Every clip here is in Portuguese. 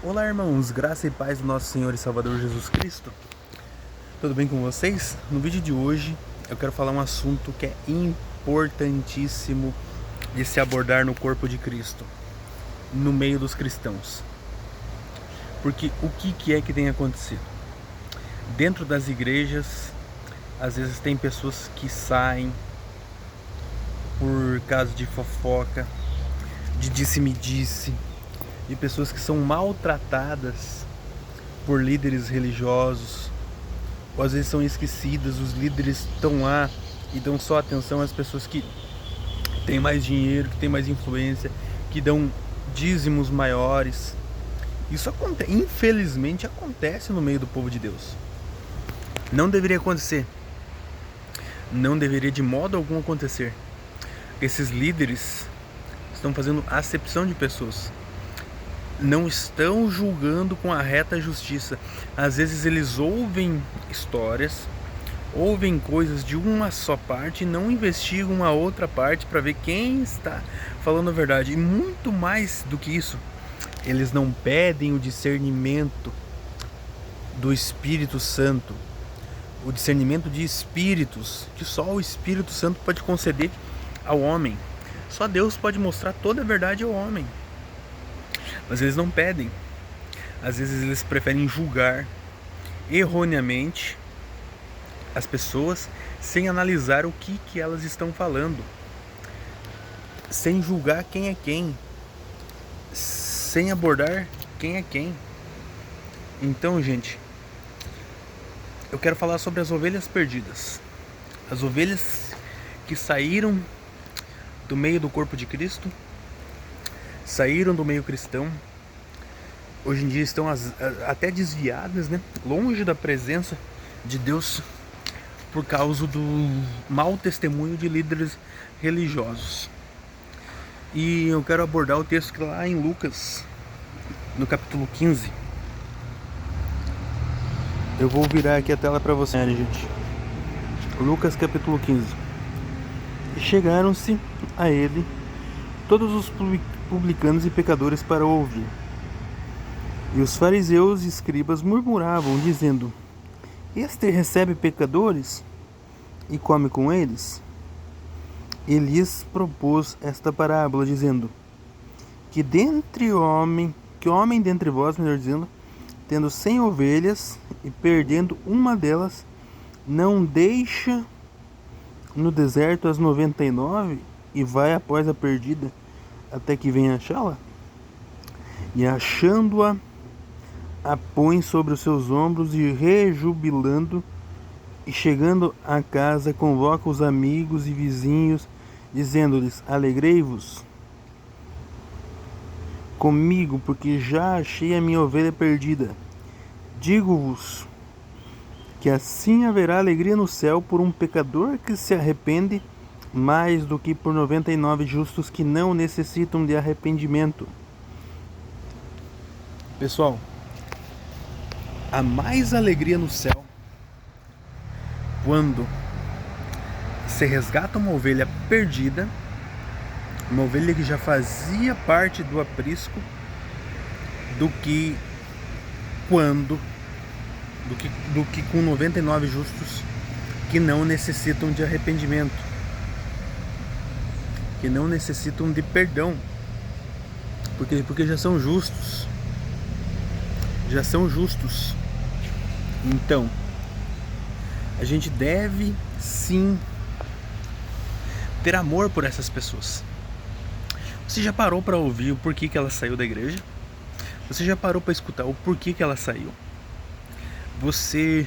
Olá, irmãos, graça e paz do nosso Senhor e Salvador Jesus Cristo. Tudo bem com vocês? No vídeo de hoje eu quero falar um assunto que é importantíssimo de se abordar no corpo de Cristo, no meio dos cristãos. Porque o que é que tem acontecido? Dentro das igrejas, às vezes tem pessoas que saem por causa de fofoca, de disse-me-disse, de pessoas que são maltratadas por líderes religiosos, ou às vezes são esquecidas. Os líderes estão lá e dão só atenção às pessoas que têm mais dinheiro, que têm mais influência, que dão dízimos maiores. Isso acontece, infelizmente acontece no meio do povo de Deus. Não deveria acontecer. Não deveria de modo algum acontecer. Esses líderes estão fazendo acepção de pessoas. Não estão julgando com a reta justiça. Às vezes eles ouvem histórias, ouvem coisas de uma só parte e não investigam a outra parte para ver quem está falando a verdade. E muito mais do que isso, eles não pedem o discernimento do Espírito Santo, o discernimento de espíritos, que só o Espírito Santo pode conceder ao homem. Só Deus pode mostrar toda a verdade ao homem. Mas eles não pedem. Às vezes eles preferem julgar erroneamente as pessoas sem analisar o que elas estão falando, sem julgar quem é quem, sem abordar quem é quem. Então, gente, eu quero falar sobre as ovelhas perdidas, as ovelhas que saíram do meio do corpo de Cristo, saíram do meio cristão, hoje em dia estão até desviadas, né? Longe da presença de Deus por causa do mau testemunho de líderes religiosos. E eu quero abordar o texto que lá em Lucas, no capítulo 15. Eu vou virar aqui a tela para vocês, gente. Lucas capítulo 15. E chegaram-se a ele todos os publicanos e pecadores para ouvir. E os fariseus e escribas murmuravam, dizendo: Este recebe pecadores e come com eles? E lhes propôs esta parábola, dizendo: Que homem dentre vós, melhor dizendo, tendo 100 ovelhas e perdendo uma delas, não deixa no deserto as 99 e vai após a perdida até que venha achá-la? E achando-a, a põe sobre os seus ombros e rejubilando, e chegando à casa, convoca os amigos e vizinhos, dizendo-lhes: Alegrei-vos comigo, porque já achei a minha ovelha perdida. Digo-vos que assim haverá alegria no céu por um pecador que se arrepende, mais do que por 99 justos que não necessitam de arrependimento. Pessoal, há mais alegria no céu quando se resgata uma ovelha perdida, uma ovelha que já fazia parte do aprisco, do que com 99 justos que não necessitam de arrependimento, que não necessitam de perdão, porque já são justos. Já são justos. Então, a gente deve sim ter amor por essas pessoas. Você já parou para ouvir o porquê que ela saiu da igreja? Você já parou para escutar o porquê que ela saiu? Você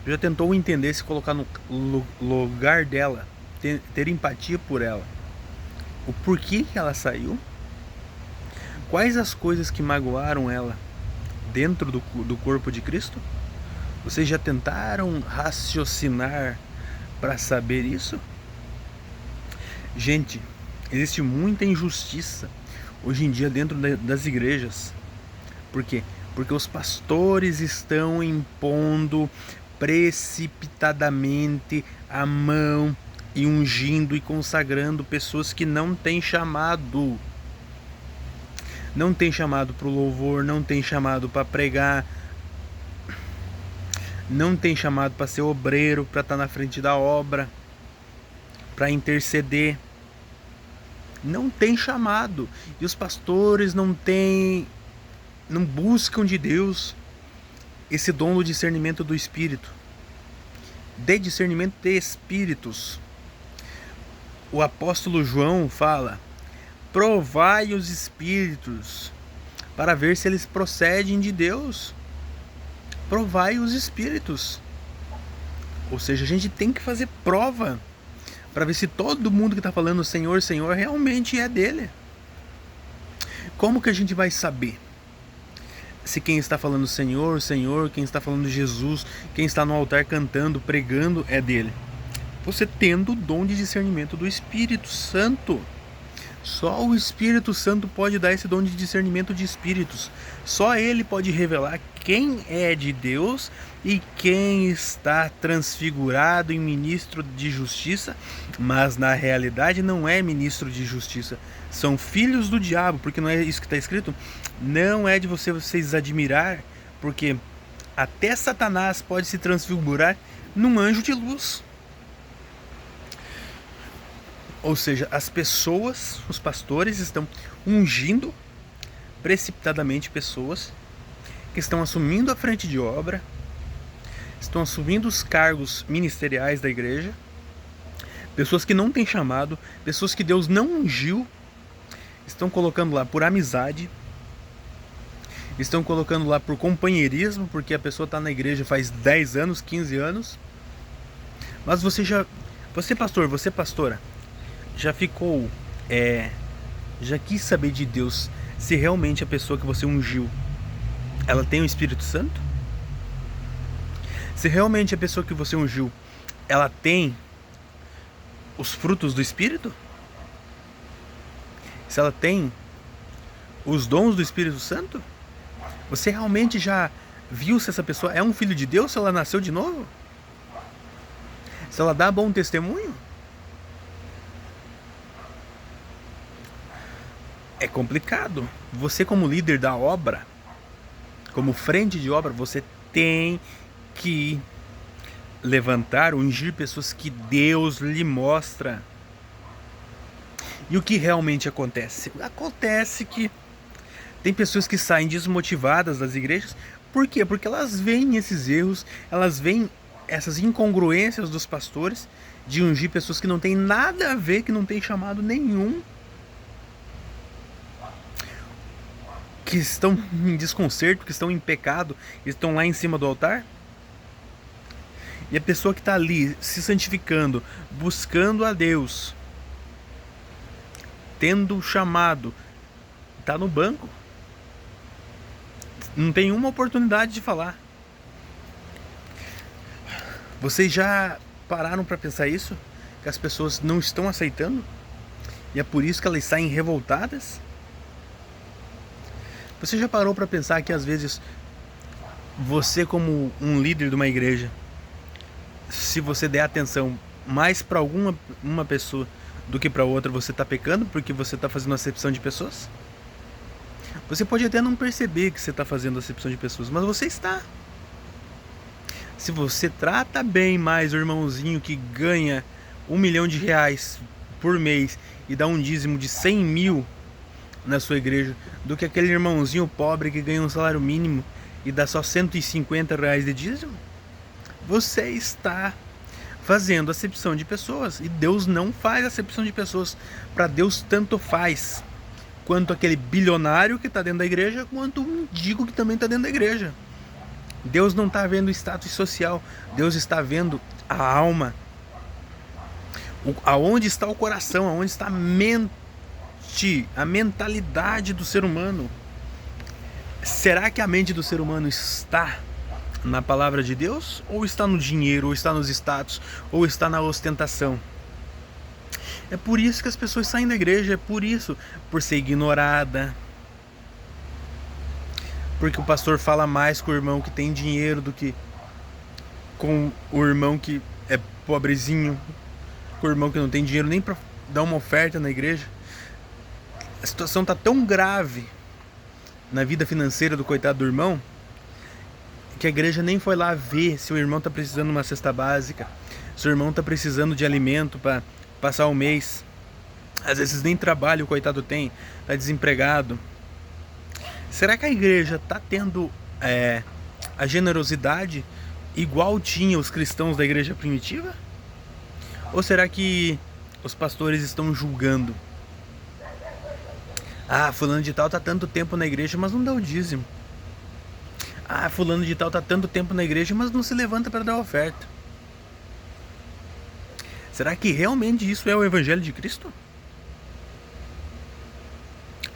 já tentou entender, se colocar no lugar dela, ter empatia por ela? O porquê que ela saiu? Quais as coisas que magoaram ela dentro do corpo de Cristo? Vocês já tentaram raciocinar para saber isso? Gente, existe muita injustiça hoje em dia dentro das igrejas. Por quê? Porque os pastores estão impondo precipitadamente a mão e ungindo e consagrando pessoas que não têm chamado. não tem chamado para o louvor, não tem chamado para pregar, não tem chamado para ser obreiro, para estar na frente da obra, para interceder. Não tem chamado. E os pastores não buscam de Deus esse dom do discernimento do Espírito, de discernimento de espíritos. O apóstolo João fala: provai os espíritos para ver se eles procedem de Deus. Provai os espíritos. Ou seja, a gente tem que fazer prova para ver se todo mundo que está falando Senhor, Senhor realmente é dele. Como que a gente vai saber se quem está falando Senhor, Senhor, quem está falando Jesus, quem está no altar cantando, pregando é dele? Você tendo o dom de discernimento do Espírito Santo. Só o Espírito Santo pode dar esse dom de discernimento de espíritos. Só ele pode revelar quem é de Deus e quem está transfigurado em ministro de justiça, mas na realidade não é ministro de justiça. São filhos do diabo, porque não é isso que está escrito? Não é de vocês admirar, porque até Satanás pode se transfigurar num anjo de luz. Ou seja, as pessoas, os pastores estão ungindo precipitadamente pessoas que estão assumindo a frente de obra, estão assumindo os cargos ministeriais da igreja, pessoas que não têm chamado, pessoas que Deus não ungiu, estão colocando lá por amizade, estão colocando lá por companheirismo, porque a pessoa está na igreja faz 10 anos, 15 anos. Mas você pastor, você pastora, já ficou, já quis saber de Deus se realmente a pessoa que você ungiu, ela tem o Espírito Santo? Se realmente a pessoa que você ungiu, ela tem os frutos do Espírito? Se ela tem os dons do Espírito Santo? Você realmente já viu se essa pessoa é um filho de Deus, se ela nasceu de novo? Se ela dá bom testemunho? É complicado. Você como líder da obra, como frente de obra, você tem que levantar, ungir pessoas que Deus lhe mostra. E o que realmente acontece? Acontece que tem pessoas que saem desmotivadas das igrejas. Por quê? Porque elas veem esses erros, elas veem essas incongruências dos pastores de ungir pessoas que não tem nada a ver, que não tem chamado nenhum, que estão em desconcerto, que estão em pecado, estão lá em cima do altar. E a pessoa que está ali se santificando, buscando a Deus, tendo chamado, está no banco, não tem uma oportunidade de falar. Vocês já pararam para pensar isso? Que as pessoas não estão aceitando? E é por isso que elas saem revoltadas? Você já parou para pensar que às vezes você, como um líder de uma igreja, se você der atenção mais para uma pessoa do que para outra, você está pecando porque você está fazendo acepção de pessoas? Você pode até não perceber que você está fazendo acepção de pessoas, mas você está. Se você trata bem mais o irmãozinho que ganha R$1 milhão por mês e dá um dízimo de 100 mil na sua igreja, do que aquele irmãozinho pobre que ganha um salário mínimo e dá só R$150 de dízimo, você está fazendo acepção de pessoas. E Deus não faz acepção de pessoas. Para Deus tanto faz quanto aquele bilionário que está dentro da igreja, quanto o mendigo que também está dentro da igreja. Deus não está vendo o status social, Deus está vendo a alma, aonde está o coração, aonde está a mente, a mentalidade do ser humano. Será que a mente do ser humano está na palavra de Deus? Ou está no dinheiro, ou está nos status, ou está na ostentação? É por isso que as pessoas saem da igreja, é por isso, por ser ignorada, porque o pastor fala mais com o irmão que tem dinheiro do que com o irmão que é pobrezinho, com o irmão que não tem dinheiro nem para dar uma oferta na igreja. A situação está tão grave na vida financeira do coitado do irmão, que a igreja nem foi lá ver se o irmão está precisando de uma cesta básica, se o irmão está precisando de alimento para passar o mês. Às vezes nem trabalho o coitado tem, está desempregado. Será que a igreja está tendo a generosidade igual tinha os cristãos da igreja primitiva? Ou será que os pastores estão julgando? Ah, fulano de tal está tanto tempo na igreja, mas não dá o dízimo. Ah, fulano de tal está tanto tempo na igreja, mas não se levanta para dar oferta. Será que realmente isso é o Evangelho de Cristo?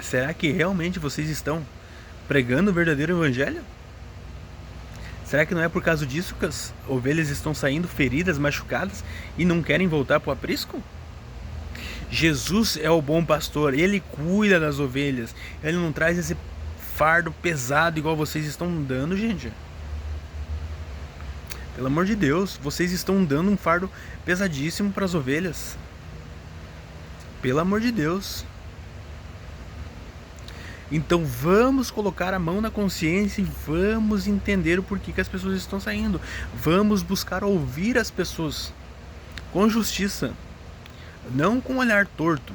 Será que realmente vocês estão pregando o verdadeiro Evangelho? Será que não é por causa disso que as ovelhas estão saindo feridas, machucadas e não querem voltar para o aprisco? Jesus é o bom pastor, Ele cuida das ovelhas, Ele não traz esse fardo pesado igual vocês estão dando, gente. Pelo amor de Deus, vocês estão dando um fardo pesadíssimo para as ovelhas. Pelo amor de Deus. Então vamos colocar a mão na consciência e vamos entender o porquê que as pessoas estão saindo. Vamos buscar ouvir as pessoas com justiça, não com um olhar torto,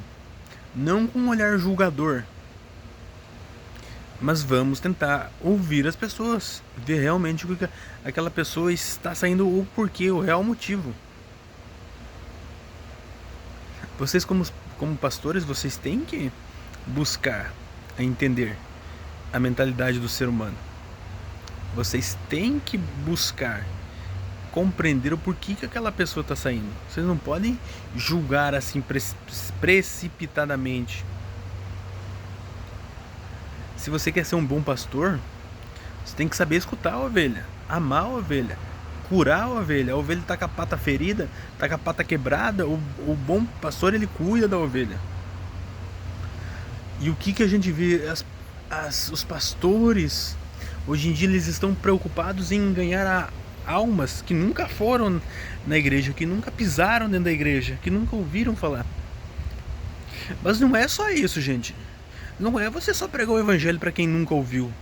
não com um olhar julgador, mas vamos tentar ouvir as pessoas, ver realmente o que aquela pessoa está saindo, o porquê, o real motivo. Vocês como pastores, vocês têm que buscar a entender a mentalidade do ser humano. Vocês têm que buscar compreender o porquê que aquela pessoa está saindo. Vocês não podem julgar assim precipitadamente. Se você quer ser um bom pastor, você tem que saber escutar a ovelha, amar a ovelha, curar a ovelha. A ovelha está com a pata ferida, está com a pata quebrada, o bom pastor, ele cuida da ovelha. E o que a gente vê? Os pastores, hoje em dia, eles estão preocupados em ganhar almas que nunca foram na igreja, que nunca pisaram dentro da igreja, que nunca ouviram falar. Mas não é só isso, gente. Não é você só pregar o evangelho para quem nunca ouviu.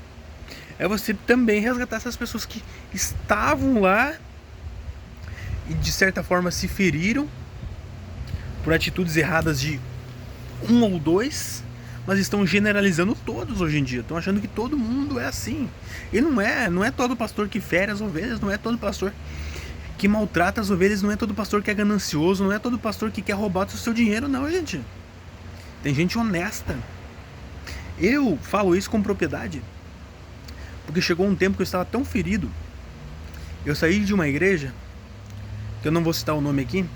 É você também resgatar essas pessoas que estavam lá e de certa forma se feriram por atitudes erradas de um ou dois, mas estão generalizando todos hoje em dia. Estão achando que todo mundo é assim. E não é todo pastor que fere as ovelhas, não é todo pastor que maltrata as ovelhas, não é todo pastor que é ganancioso, não é todo pastor que quer roubar o seu dinheiro, não, gente. Tem gente honesta. Eu falo isso com propriedade, porque chegou um tempo que eu estava tão ferido. Eu saí de uma igreja, que eu não vou citar o nome aqui,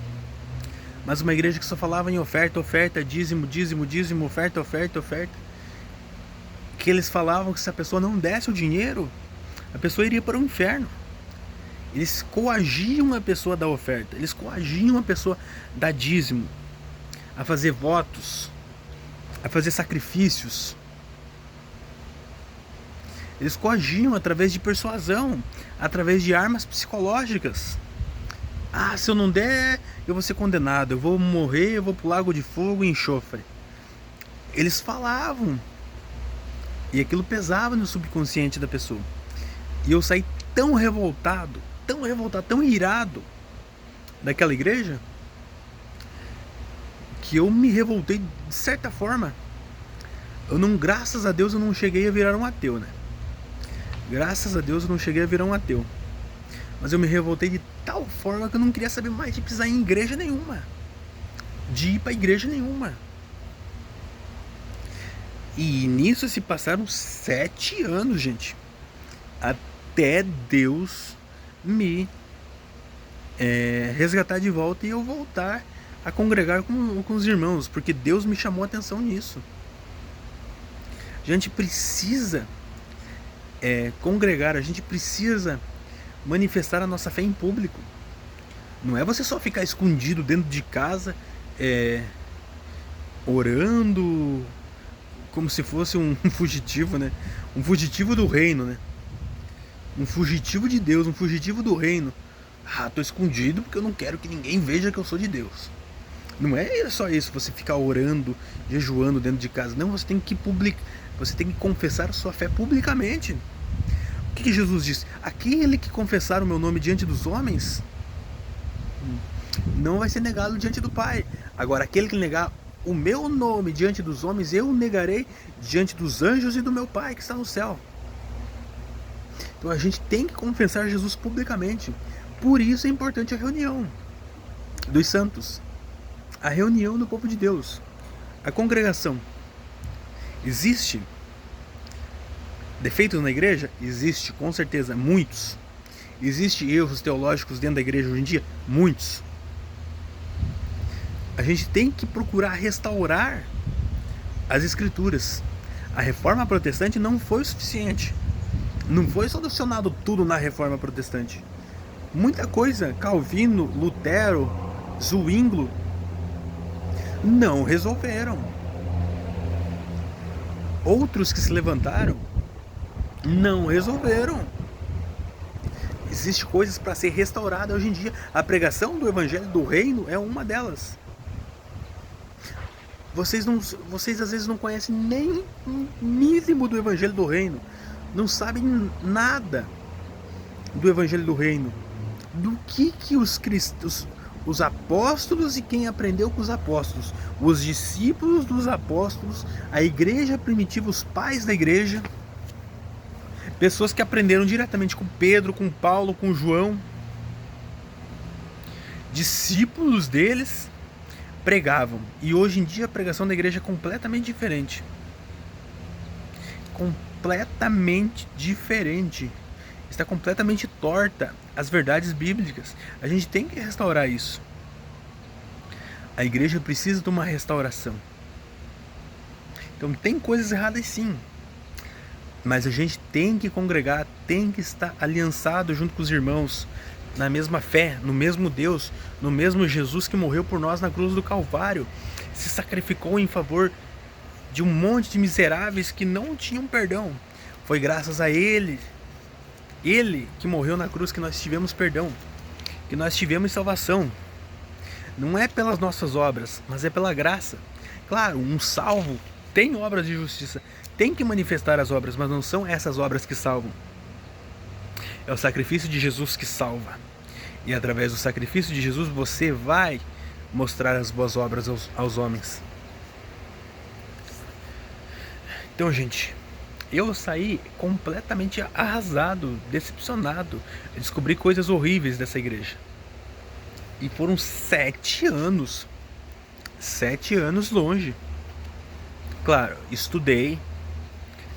mas uma igreja que só falava em oferta, oferta, dízimo, dízimo, dízimo, oferta, oferta, oferta. Que eles falavam que se a pessoa não desse o dinheiro, a pessoa iria para o inferno. Eles coagiam a pessoa da oferta, eles coagiam a pessoa da dízimo, a fazer votos, a fazer sacrifícios. Eles coagiam através de persuasão, através de armas psicológicas. Ah, se eu não der, eu vou ser condenado, eu vou morrer, eu vou pro lago de fogo e enxofre. Eles falavam. E aquilo pesava no subconsciente da pessoa. E eu saí tão revoltado, tão irado daquela igreja, que eu me revoltei de certa forma. Graças a Deus eu não cheguei a virar um ateu, né? Graças a Deus eu não cheguei a virar um ateu. Mas eu me revoltei de tal forma que eu não queria saber mais de pisar em igreja nenhuma, de ir pra igreja nenhuma. E nisso se passaram 7 anos, gente, até Deus me resgatar de volta e eu voltar a congregar com os irmãos, porque Deus me chamou a atenção nisso. A gente precisa congregar, a gente precisa manifestar a nossa fé em público. Não é você só ficar escondido dentro de casa, orando como se fosse um fugitivo, né? Um fugitivo do reino, né? Um fugitivo de Deus, um fugitivo do reino. Ah, tô escondido porque eu não quero que ninguém veja que eu sou de Deus. Não é só isso, você ficar orando, jejuando dentro de casa. Não, você tem que Você tem que confessar a sua fé publicamente. O que Jesus disse? Aquele que confessar o meu nome diante dos homens não vai ser negado diante do Pai. Agora, aquele que negar o meu nome diante dos homens, eu o negarei diante dos anjos e do meu Pai que está no céu. Então a gente tem que confessar Jesus publicamente. Por isso é importante a reunião dos santos, a reunião do povo de Deus, a congregação. Existe defeitos na igreja? Existe, com certeza, muitos. Existem erros teológicos dentro da igreja hoje em dia? Muitos. A gente tem que procurar restaurar as escrituras. A reforma protestante não foi o suficiente. Não foi solucionado tudo na reforma protestante. Muita coisa, Calvino, Lutero, Zwinglio, não resolveram. Outros que se levantaram não resolveram. Existem coisas para ser restauradas hoje em dia. A pregação do Evangelho do Reino é uma delas. Vocês às vezes não conhecem nem um mínimo do Evangelho do Reino. Não sabem nada do Evangelho do Reino. Do que os apóstolos e quem aprendeu com os apóstolos, os discípulos dos apóstolos, a igreja primitiva, os pais da igreja, pessoas que aprenderam diretamente com Pedro, com Paulo, com João, discípulos deles pregavam. E hoje em dia a pregação da igreja é completamente diferente. Completamente diferente. Está completamente torta as verdades bíblicas. A gente tem que restaurar isso. A igreja precisa de uma restauração. Então tem coisas erradas sim. Mas a gente tem que congregar, tem que estar aliançado junto com os irmãos, na mesma fé, no mesmo Deus, no mesmo Jesus que morreu por nós na cruz do Calvário, se sacrificou em favor de um monte de miseráveis que não tinham perdão. Foi graças a Ele que morreu na cruz, que nós tivemos perdão, que nós tivemos salvação. Não é pelas nossas obras, mas é pela graça. Claro, um salvo tem obras de justiça, tem que manifestar as obras, mas não são essas obras que salvam. É o sacrifício de Jesus que salva. E através do sacrifício de Jesus você vai mostrar as boas obras aos homens. Então, gente, eu saí completamente arrasado, decepcionado. Eu descobri coisas horríveis dessa igreja. E foram 7 anos. 7 anos longe. Claro, estudei.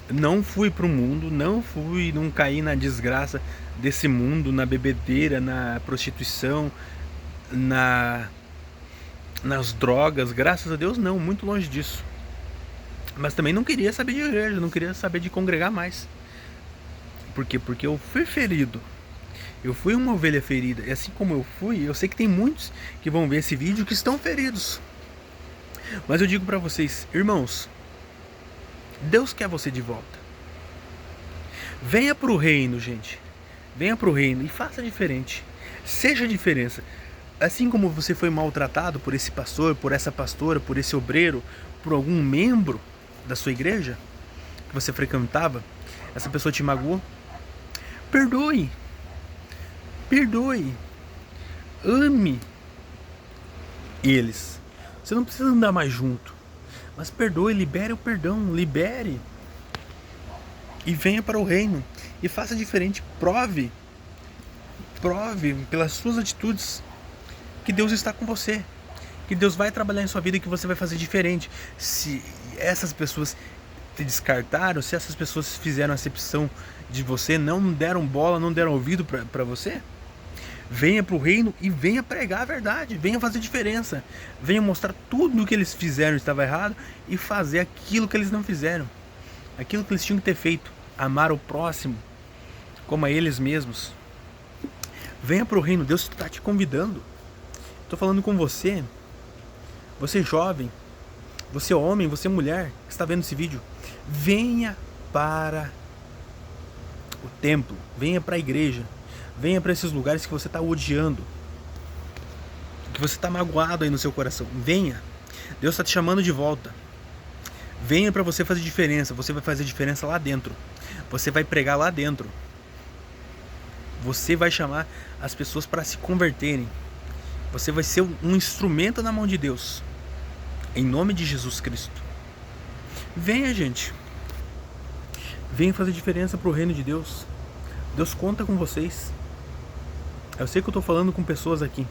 Não fui pro mundo, não caí na desgraça desse mundo, na bebedeira, na prostituição, nas drogas. Graças a Deus não, muito longe disso. Mas também não queria saber de igreja, não queria saber de congregar mais. Por quê? Porque eu fui ferido. Eu fui uma ovelha ferida. E assim como eu fui, eu sei que tem muitos que vão ver esse vídeo que estão feridos. Mas eu digo pra vocês, irmãos, Deus quer você de volta. Venha pro reino, gente. Venha pro reino e faça diferente. Seja a diferença. Assim como você foi maltratado por esse pastor, por essa pastora, por esse obreiro, por algum membro da sua igreja que você frequentava, essa pessoa te magoou, perdoe. Perdoe. Ame eles. Você não precisa andar mais junto, mas perdoe, libere o perdão, libere. E venha para o reino e faça diferente. Prove pelas suas atitudes que Deus está com você, que Deus vai trabalhar em sua vida e que você vai fazer diferente. Se essas pessoas te descartaram, se essas pessoas fizeram acepção de você, não deram bola, não deram ouvido para você, venha para o reino e venha pregar a verdade, venha fazer diferença, venha mostrar tudo o que eles fizeram estava errado e fazer aquilo que eles não fizeram, aquilo que eles tinham que ter feito, amar o próximo como a eles mesmos. Venha para o reino, Deus está te convidando. Estou falando com você, você jovem, você homem, você mulher que está vendo esse vídeo. Venha para o templo, venha para a igreja, venha para esses lugares que você está odiando, que você está magoado aí no seu coração. Venha, Deus está te chamando de volta. Venha para você fazer diferença. Você vai fazer diferença lá dentro. Você vai pregar lá dentro. Você vai chamar as pessoas para se converterem. Você vai ser um instrumento na mão de Deus. Em nome de Jesus Cristo. Venha, gente. Venha fazer diferença para o reino de Deus. Deus conta com vocês. Eu sei que eu estou falando com pessoas aqui.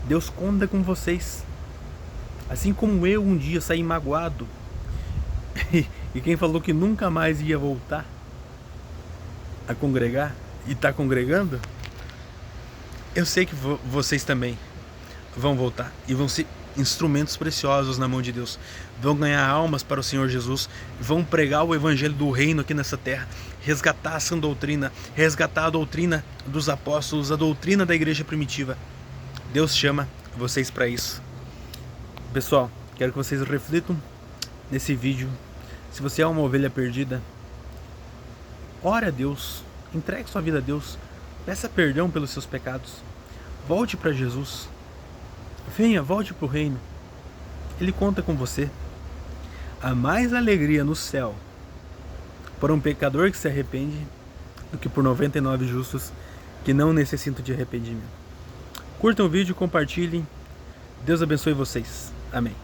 Deus conta com vocês. Assim como eu um dia saí magoado. E quem falou que nunca mais ia voltar a congregar e está congregando, eu sei que vocês também vão voltar e vão ser instrumentos preciosos na mão de Deus. Vão ganhar almas para o Senhor Jesus, vão pregar o evangelho do reino aqui nessa terra, resgatar a sã doutrina, resgatar a doutrina dos apóstolos, a doutrina da igreja primitiva. Deus chama vocês para isso. Pessoal, quero que vocês reflitam nesse vídeo. Se você é uma ovelha perdida, ore a Deus, entregue sua vida a Deus, peça perdão pelos seus pecados, volte para Jesus, venha, volte para o reino, Ele conta com você. Há mais alegria no céu por um pecador que se arrepende do que por 99 justos que não necessitam de arrependimento. Curtam o vídeo, compartilhem, Deus abençoe vocês, amém.